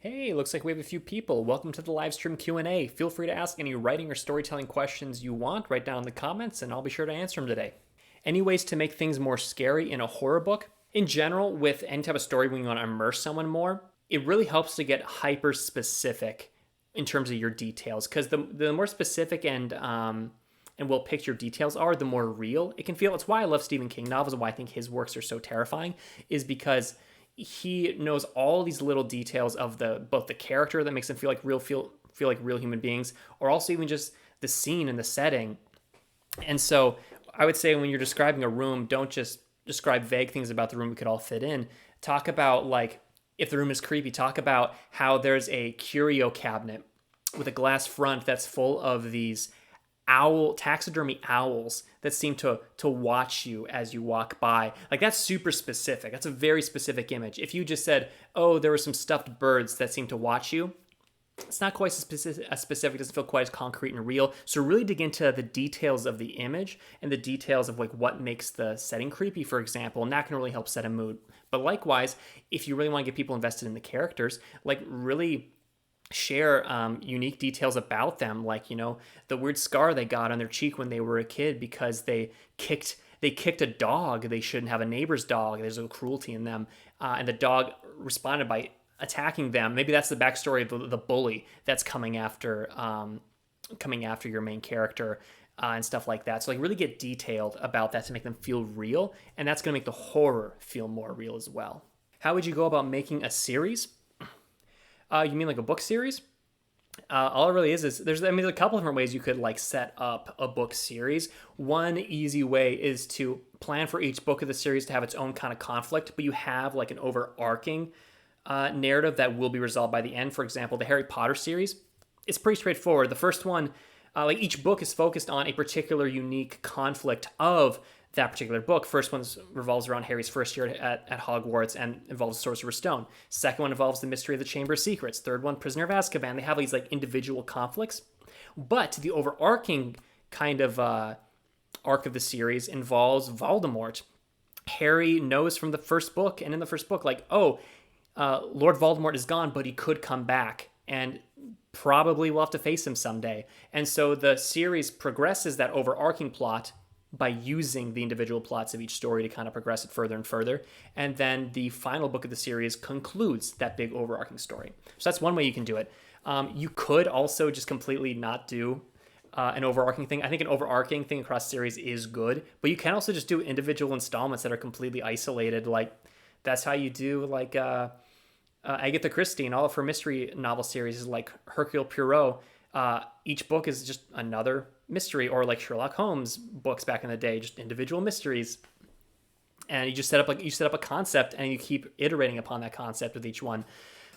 Hey, looks like we have a few people. Welcome to the live stream Q&A. Feel free to ask any writing or storytelling questions you want right down in the comments, and I'll be sure to answer them today. Any ways to make things more scary in a horror book? In general, with any type of story when you want to immerse someone more, it really helps to get hyper specific in terms of your details, because the more specific and well picture details are, the more real it can feel. It's why I love Stephen King novels and why I think his works are so terrifying, is because he knows all these little details of the both the character that makes them feel like real human beings, or also even just the scene and the setting. And so I would say when you're describing a room, don't just describe vague things about the room we could all fit in. Talk about, like, if the room is creepy, talk about how there's a curio cabinet with a glass front that's full of these taxidermy owls that seem to watch you as you walk by. Like, that's super specific. That's a very specific image. If you just said, oh, there were some stuffed birds that seem to watch you, it's not quite as specific, doesn't feel quite as concrete and real. So really dig into the details of the image and the details of, like, what makes the setting creepy, for example, and that can really help set a mood. But likewise, if you really want to get people invested in the characters, like, really share unique details about them, like, the weird scar they got on their cheek when they were a kid because they kicked a dog. They shouldn't have, a neighbor's dog. There's a cruelty in them, and the dog responded by attacking them. Maybe that's the backstory of the bully that's coming after your main character, and stuff like that. So, like, really get detailed about that to make them feel real, and that's going to make the horror feel more real as well. How would you go about making a series? You mean like a book series? All it really is there's a couple different ways you could, like, set up a book series. One easy way is to plan for each book of the series to have its own kind of conflict, but you have, like, an overarching narrative that will be resolved by the end. For example, the Harry Potter series, it's pretty straightforward. The first one, like, each book is focused on a particular unique conflict of that particular book. First one revolves around Harry's first year at Hogwarts and involves the Sorcerer's Stone. Second one involves the mystery of the Chamber of Secrets. Third one, Prisoner of Azkaban. They have these, like, individual conflicts, but the overarching kind of arc of the series involves Voldemort. Harry knows from the first book, and in the first book, like, Lord Voldemort is gone, but he could come back, and probably will have to face him someday. And so the series progresses that overarching plot by using the individual plots of each story to kind of progress it further and further. And then the final book of the series concludes that big overarching story. So that's one way you can do it. You could also just completely not do an overarching thing. I think an overarching thing across series is good, but you can also just do individual installments that are completely isolated. Like, that's how you do, like, Agatha Christie and all of her mystery novel series is like Hercule Poirot. Each book is just another mystery, or like Sherlock Holmes books back in the day, just individual mysteries. And you just set up a concept and you keep iterating upon that concept with each one.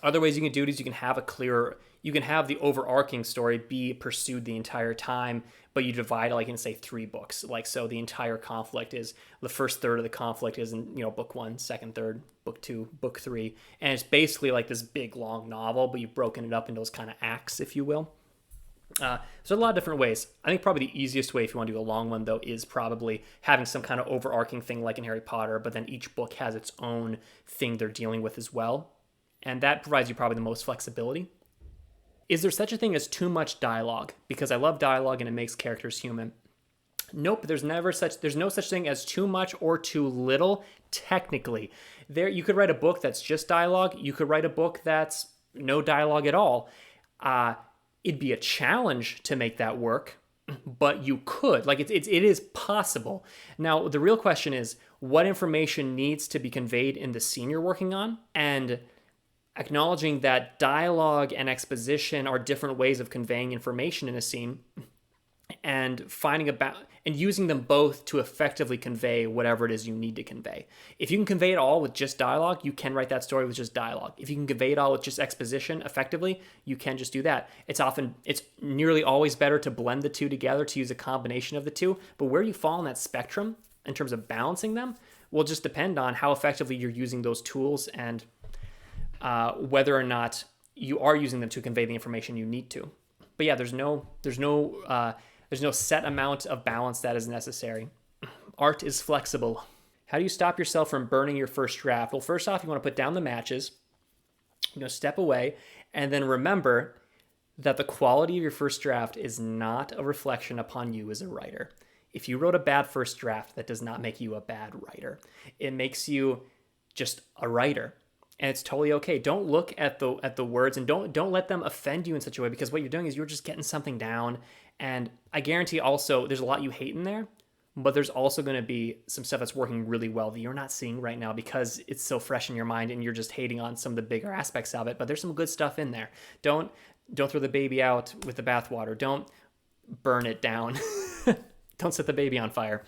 Other ways you can do it is you can have the overarching story be pursued the entire time, but you divide it, like, in, say, 3 books. Like, so the entire conflict is, the first third of the conflict is in, book 1, second third, book 2, book 3. And it's basically like this big long novel, but you've broken it up into those kind of acts, if you will. So a lot of different ways. I think probably the easiest way, if you want to do a long one, though, is probably having some kind of overarching thing like in Harry Potter, but then each book has its own thing they're dealing with as well. And that provides you probably the most flexibility. Is there such a thing as too much dialogue? Because I love dialogue and it makes characters human. Nope, there's no such thing as too much or too little, technically. You could write a book that's just dialogue. You could write a book that's no dialogue at all. It'd be a challenge to make that work, but you could. Like, it is possible. Now, the real question is, what information needs to be conveyed in the scene you're working on? And acknowledging that dialogue and exposition are different ways of conveying information in a scene, and using them both to effectively convey whatever it is you need to convey. If you can convey it all with just dialogue, you can write that story with just dialogue. If you can convey it all with just exposition effectively, you can just do that. It's nearly always better to blend the two together, to use a combination of the two. But where you fall on that spectrum in terms of balancing them will just depend on how effectively you're using those tools, and whether or not you are using them to convey the information you need to. But yeah, there's no set amount of balance that is necessary. Art is flexible. How do you stop yourself from burning your first draft? Well, first off, you want to put down the matches. Step away, and then remember that the quality of your first draft is not a reflection upon you as a writer. If you wrote a bad first draft, that does not make you a bad writer. It makes you just a writer. And it's totally okay. Don't look at the words, and don't let them offend you in such a way, because what you're doing is you're just getting something down. And I guarantee also there's a lot you hate in there, but there's also going to be some stuff that's working really well that you're not seeing right now because it's so fresh in your mind and you're just hating on some of the bigger aspects of it. But there's some good stuff in there. Don't throw the baby out with the bathwater. Don't burn it down. Don't set the baby on fire.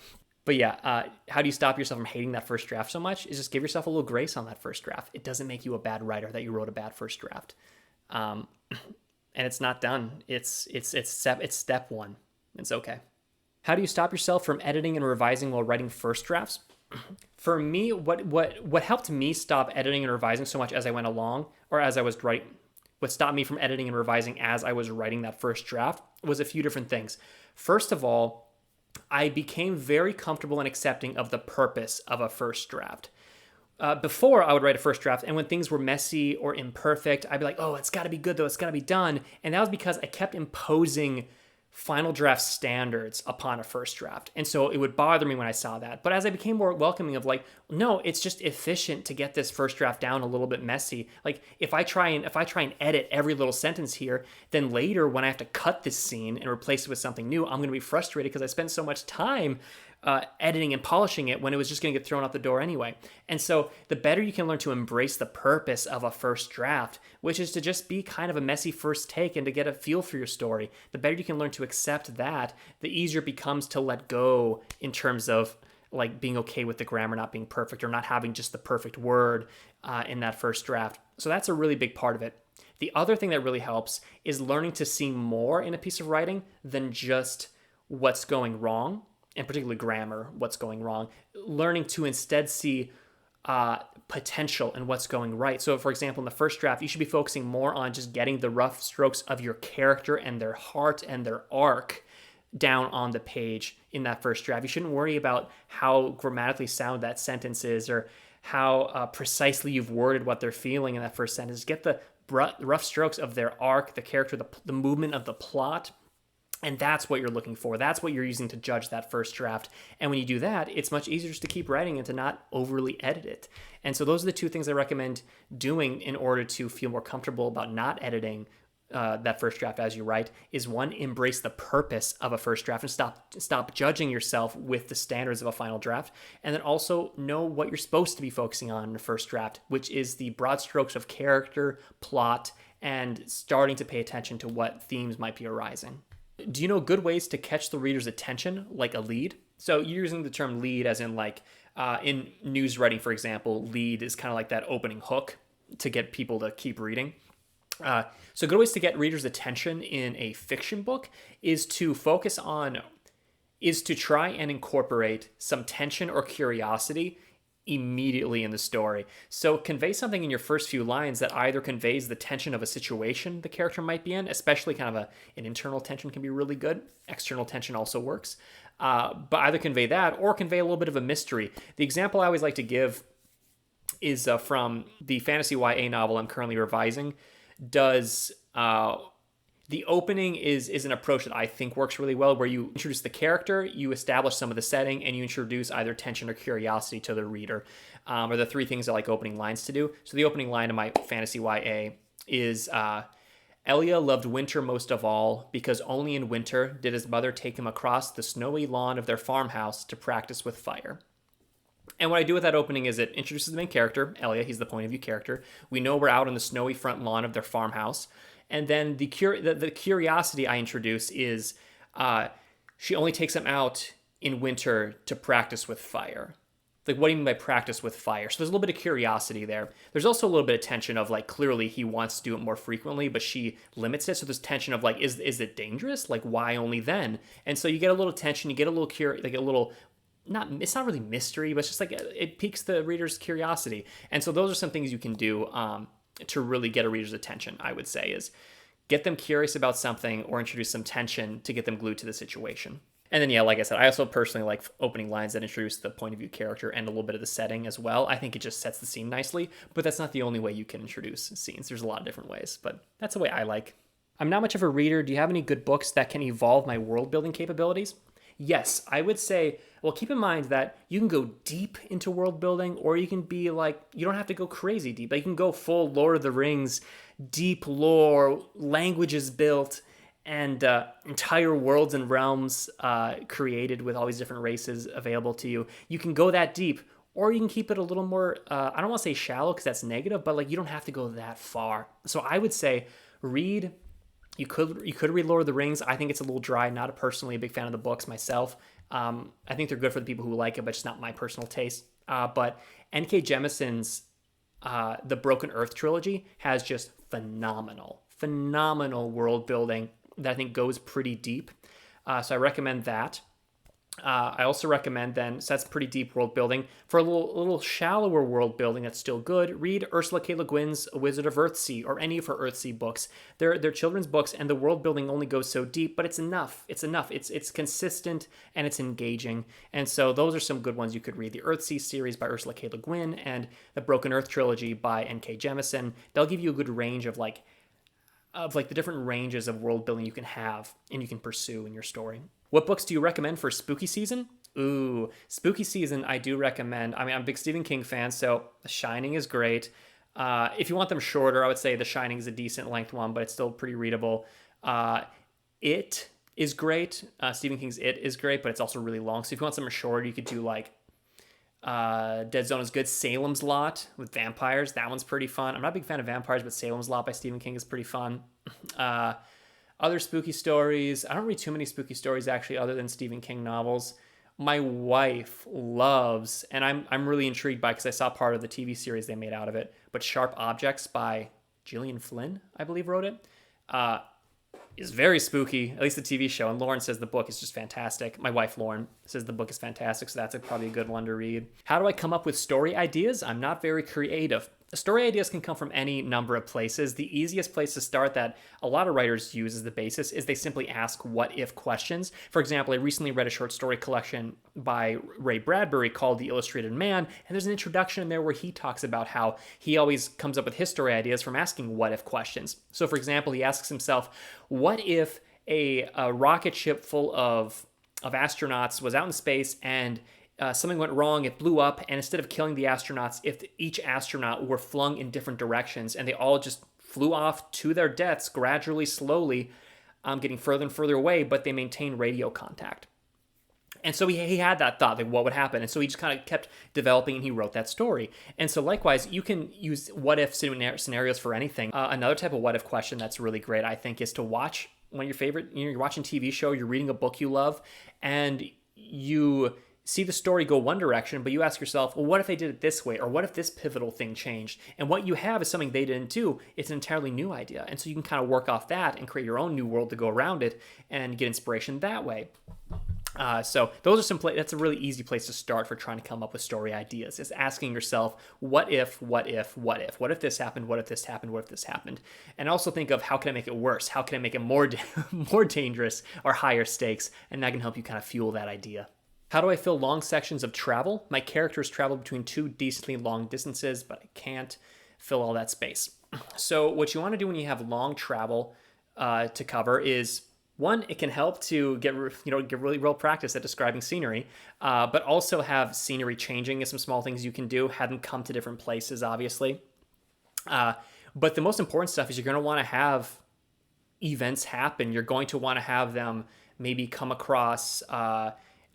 But yeah, how do you stop yourself from hating that first draft so much? Is just give yourself a little grace on that first draft. It doesn't make you a bad writer that you wrote a bad first draft. And it's not done. It's step one. It's okay. How do you stop yourself from editing and revising while writing first drafts? For me, what helped me stop editing and revising so much as I went along, or as I was writing, what stopped me from editing and revising as I was writing that first draft was a few different things. First of all, I became very comfortable and accepting of the purpose of a first draft. Before, I would write a first draft, and when things were messy or imperfect, I'd be like, oh, it's got to be good, though. It's got to be done. And that was because I kept imposing final draft standards upon a first draft. And so it would bother me when I saw that. But as I became more welcoming of like, no, it's just efficient to get this first draft down a little bit messy. Like if I try and edit every little sentence here, then later when I have to cut this scene and replace it with something new, I'm going to be frustrated because I spent so much time editing and polishing it when it was just going to get thrown out the door anyway. And so the better you can learn to embrace the purpose of a first draft, which is to just be kind of a messy first take and to get a feel for your story, the better you can learn to accept that, the easier it becomes to let go in terms of like being okay with the grammar not being perfect or not having just the perfect word in that first draft. So that's a really big part of it. The other thing that really helps is learning to see more in a piece of writing than just what's going wrong, and particularly grammar, what's going wrong, learning to instead see potential in what's going right. So for example, in the first draft, you should be focusing more on just getting the rough strokes of your character and their heart and their arc down on the page in that first draft. You shouldn't worry about how grammatically sound that sentence is or how precisely you've worded what they're feeling in that first sentence. Get the rough strokes of their arc, the character, the movement of the plot. And that's what you're looking for. That's what you're using to judge that first draft. And when you do that, it's much easier just to keep writing and to not overly edit it. And so those are the two things I recommend doing in order to feel more comfortable about not editing that first draft as you write. Is one, embrace the purpose of a first draft and stop judging yourself with the standards of a final draft. And then also know what you're supposed to be focusing on in the first draft, which is the broad strokes of character, plot, and starting to pay attention to what themes might be arising. Do you know good ways to catch the reader's attention, like a lead? So you're using the term lead as in like in news writing, for example, lead is kind of like that opening hook to get people to keep reading. So good ways to get readers' attention in a fiction book is to try and incorporate some tension or curiosity immediately in the story. So convey something in your first few lines that either conveys the tension of a situation the character might be in, especially kind of an internal tension can be really good. External tension also works. But either convey that or convey a little bit of a mystery. The example I always like to give is from the fantasy YA novel I'm currently revising. The opening is an approach that I think works really well, where you introduce the character, you establish some of the setting, and you introduce either tension or curiosity to the reader, are the three things I like opening lines to do. So the opening line of my fantasy YA is, Elia loved winter most of all because only in winter did his mother take him across the snowy lawn of their farmhouse to practice with fire. And what I do with that opening is it introduces the main character, Elia. He's the point of view character. We know we're out on the snowy front lawn of their farmhouse. And then the curiosity I introduce is she only takes him out in winter to practice with fire. Like, what do you mean by practice with fire? So there's a little bit of curiosity there. There's also a little bit of tension of, like, clearly he wants to do it more frequently, but she limits it. So there's tension of, like, is it dangerous? Like, why only then? And so you get a little tension, you get a little it's not really mystery, but it's just like it piques the reader's curiosity. And so those are some things you can do to really get a reader's attention, I would say, is get them curious about something or introduce some tension to get them glued to the situation. And then, yeah, like I said, I also personally like opening lines that introduce the point of view character and a little bit of the setting as well. I think it just sets the scene nicely, but that's not the only way you can introduce scenes. There's a lot of different ways, but that's the way I like. I'm not much of a reader. Do you have any good books that can evolve my world building capabilities? Yes, I would say, well, keep in mind that you can go deep into world building, or you can be like, you don't have to go crazy deep. Like, you can go full Lord of the Rings, deep lore, languages built, and entire worlds and realms created with all these different races available to you. You can go that deep, or you can keep it a little more, I don't want to say shallow because that's negative, but like you don't have to go that far. So I would say read. You could read Lord of the Rings. I think it's a little dry. Not personally a big fan of the books myself. I think they're good for the people who like it, but just not my personal taste. But N.K. Jemisin's The Broken Earth trilogy has just phenomenal world building that I think goes pretty deep. So I recommend that. I also recommend then, so that's pretty deep world building. For a little shallower world building that's still good, read Ursula K. Le Guin's A Wizard of Earthsea or any of her Earthsea books. They're children's books, and the world building only goes so deep, but it's enough. It's enough. It's consistent and it's engaging. And so those are some good ones you could read. The Earthsea series by Ursula K. Le Guin and the Broken Earth trilogy by N.K. Jemisin. They'll give you a good range of like the different ranges of world building you can have and you can pursue in your story. What books do you recommend for spooky season? Ooh, spooky season, I do recommend. I mean, I'm a big Stephen King fan, so The Shining is great. If you want them shorter, I would say The Shining is a decent length one, but it's still pretty readable. It is great. Stephen King's It is great, but it's also really long. So if you want something shorter, you could do like Dead Zone is good. Salem's Lot with vampires. That one's pretty fun. I'm not a big fan of vampires, but Salem's Lot by Stephen King is pretty fun. Other spooky stories. I don't read too many spooky stories actually, other than Stephen King novels. My wife loves, and I'm really intrigued by because I saw part of the TV series they made out of it. But Sharp Objects by Gillian Flynn, I believe, wrote it. Is very spooky, at least the TV show. And Lauren says the book is just fantastic. My wife, Lauren, says the book is fantastic, so that's probably a good one to read. How do I come up with story ideas? I'm not very creative. Story ideas can come from any number of places. The easiest place to start that a lot of writers use as the basis is they simply ask what-if questions. For example, I recently read a short story collection by Ray Bradbury called The Illustrated Man, and there's an introduction in there where he talks about how he always comes up with his story ideas from asking what-if questions. So, for example, he asks himself, what if a rocket ship full of astronauts was out in space and something went wrong, it blew up, and instead of killing the astronauts, if each astronaut were flung in different directions and they all just flew off to their deaths gradually, slowly, getting further and further away, but they maintained radio contact. And so he had that thought, like what would happen? And so he just kind of kept developing and he wrote that story. And so likewise, you can use what if scenarios for anything. Another type of what if question that's really great, I think, is to watch one of your favorite, you're watching a TV show, you're reading a book you love, and you see the story go one direction, but you ask yourself, well, what if they did it this way? Or what if this pivotal thing changed? And what you have is something they didn't do. It's an entirely new idea. And so you can kind of work off that and create your own new world to go around it and get inspiration that way. So those are that's a really easy place to start for trying to come up with story ideas, is asking yourself, what if this happened? What if this happened? What if this happened? And also think of, how can I make it worse? How can I make it more dangerous or higher stakes? And that can help you kind of fuel that idea. How do I fill long sections of travel? My characters travel between two decently long distances, but I can't fill all that space. So what you want to do when you have long travel to cover is, one, it can help to get really real practice at describing scenery, but also have scenery changing is some small things you can do. Have them come to different places, obviously. But the most important stuff is you're going to want to have events happen. You're going to want to have them maybe come across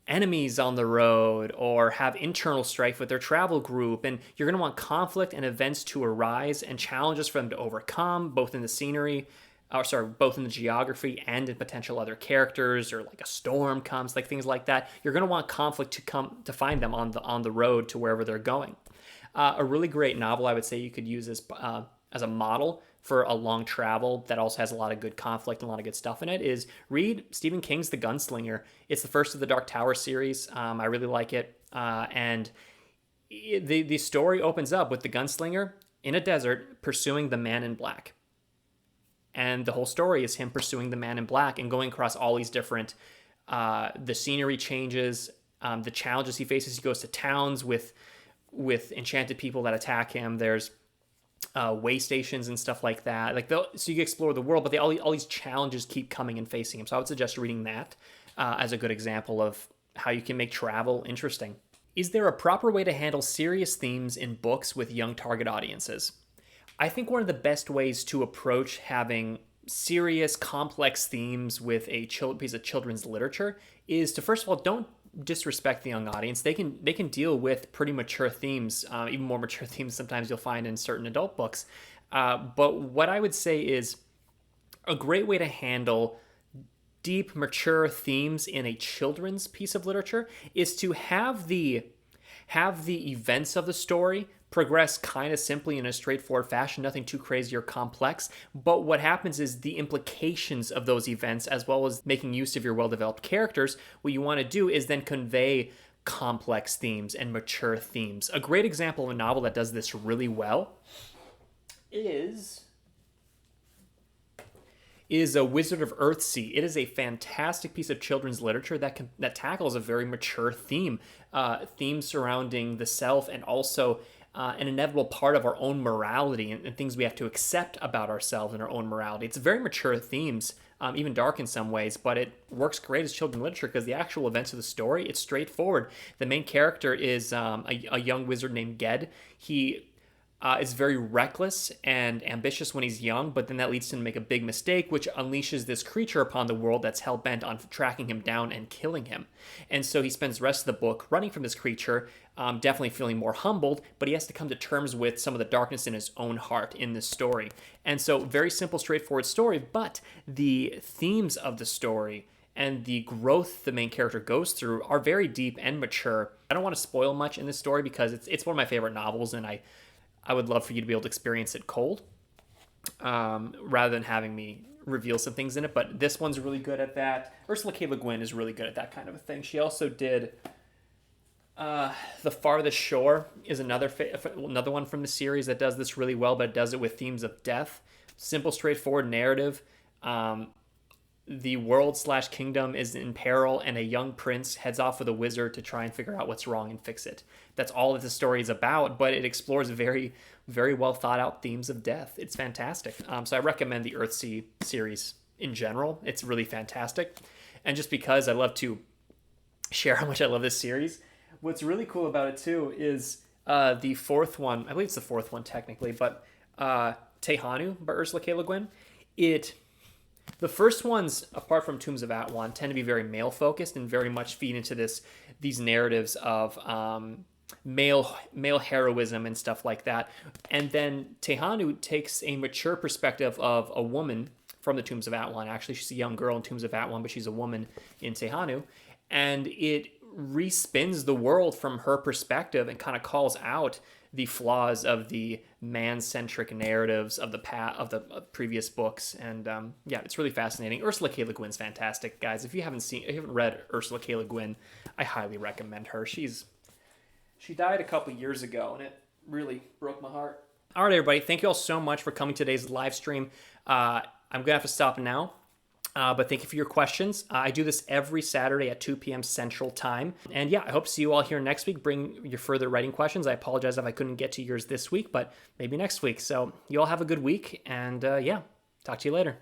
enemies on the road or have internal strife with their travel group. And you're going to want conflict and events to arise and challenges for them to overcome, both in the scenery, both in the geography and in potential other characters, or like a storm comes, like things like that. You're going to want conflict to come to find them on the road to wherever they're going. A really great novel I would say you could use as a model for a long travel that also has a lot of good conflict and a lot of good stuff in it is read Stephen King's The Gunslinger. It's the first of the Dark Tower series. I really like it. And the story opens up with the gunslinger in a desert pursuing the man in black. And the whole story is him pursuing the man in black and going across all these different The scenery changes. The challenges he faces. He goes to towns with enchanted people that attack him. There's way stations and stuff like that. So you can explore the world, but all these challenges keep coming and facing him. So I would suggest reading that as a good example of how you can make travel interesting. Is there a proper way to handle serious themes in books with young target audiences? I think one of the best ways to approach having serious, complex themes with a piece of children's literature is to, first of all, don't disrespect the young audience. They can deal with pretty mature themes, even more mature themes sometimes you'll find in certain adult books. But what I would say is a great way to handle deep, mature themes in a children's piece of literature is to have the events of the story progress kind of simply in a straightforward fashion, nothing too crazy or complex. But what happens is the implications of those events, as well as making use of your well-developed characters, what you want to do is then convey complex themes and mature themes. A great example of a novel that does this really well is A Wizard of Earthsea. It is a fantastic piece of children's literature that tackles a very mature theme surrounding the self, and also an inevitable part of our own morality and things we have to accept about ourselves and our own morality. It's very mature themes, even dark in some ways, but it works great as children's literature because the actual events of the story, it's straightforward. The main character is a young wizard named Ged. He is very reckless and ambitious when he's young, but then that leads to him to make a big mistake, which unleashes this creature upon the world that's hell-bent on tracking him down and killing him. And so he spends the rest of the book running from this creature, definitely feeling more humbled, but he has to come to terms with some of the darkness in his own heart in this story. And so very simple, straightforward story, but the themes of the story and the growth the main character goes through are very deep and mature. I don't want to spoil much in this story because it's one of my favorite novels, and I would love for you to be able to experience it cold, rather than having me reveal some things in it. But this one's really good at that. Ursula K. Le Guin is really good at that kind of a thing. She also did The Farthest Shore is another one from the series that does this really well, but it does it with themes of death. Simple, straightforward narrative. The world/kingdom is in peril, and a young prince heads off with a wizard to try and figure out what's wrong and fix it. That's all that the story is about, but it explores very, very well thought out themes of death. It's fantastic. So I recommend the Earthsea series in general. It's really fantastic. And just because I love to share how much I love this series, what's really cool about it too is the fourth one. I believe it's the fourth one technically, but Tehanu by Ursula K. Le Guin. The first ones, apart from Tombs of Atwan, tend to be very male-focused and very much feed into these narratives of male heroism and stuff like that. And then Tehanu takes a mature perspective of a woman from the Tombs of Atwan. Actually, she's a young girl in Tombs of Atwan, but she's a woman in Tehanu. And it respins the world from her perspective and kind of calls out the flaws of the man-centric narratives of the previous books. And yeah, it's really fascinating. Ursula K. Le Guin's fantastic, guys. If you haven't read Ursula K. Le Guin, I highly recommend her. She died a couple years ago, and it really broke my heart. All right, everybody. Thank you all so much for coming to today's live stream. I'm going to have to stop now. But thank you for your questions. I do this every Saturday at 2 p.m. Central Time. And yeah, I hope to see you all here next week. Bring your further writing questions. I apologize if I couldn't get to yours this week, but maybe next week. So you all have a good week. And yeah, talk to you later.